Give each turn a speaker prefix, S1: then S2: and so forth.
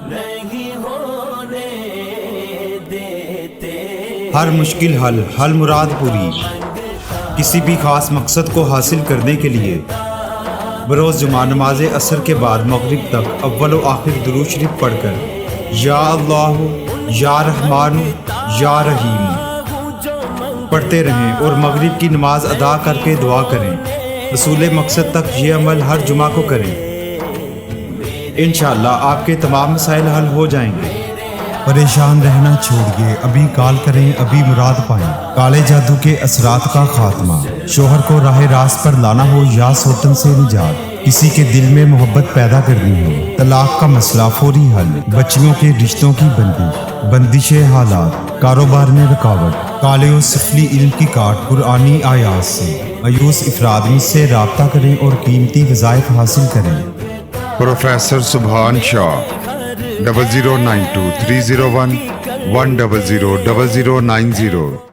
S1: نہیں ہونے دیتے،
S2: ہر مشکل حل مراد پوری۔ کسی بھی خاص مقصد کو حاصل کرنے کے لیے بروز جمعہ نماز عصر کے بعد مغرب تک اول و آخر درود شریف پڑھ کر یا اللہ یا رحمان یا رحیم پڑھتے رہیں اور مغرب کی نماز ادا کر کے دعا کریں۔ رسول مقصد تک یہ عمل ہر جمعہ کو کریں، انشاءاللہ آپ کے تمام مسائل حل ہو جائیں گے۔ پریشان رہنا چھوڑیے، ابھی کال کریں، ابھی مراد پائیں۔ کالے جادو کے اثرات کا خاتمہ، شوہر کو راہ راست پر لانا ہو یا سوتن سے نجات، کسی کے دل میں محبت پیدا کرنی ہو، طلاق کا مسئلہ فوری حل، بچیوں کے رشتوں کی بندش حالات، کاروبار میں رکاوٹ، کالے و سفلی علم کی کاٹ قرآنی آیات سے مایوس افراد مجھ سے رابطہ کریں اور قیمتی وظائف حاصل کریں۔
S3: پروفیسر سبحان شاہ 0092 301 1000090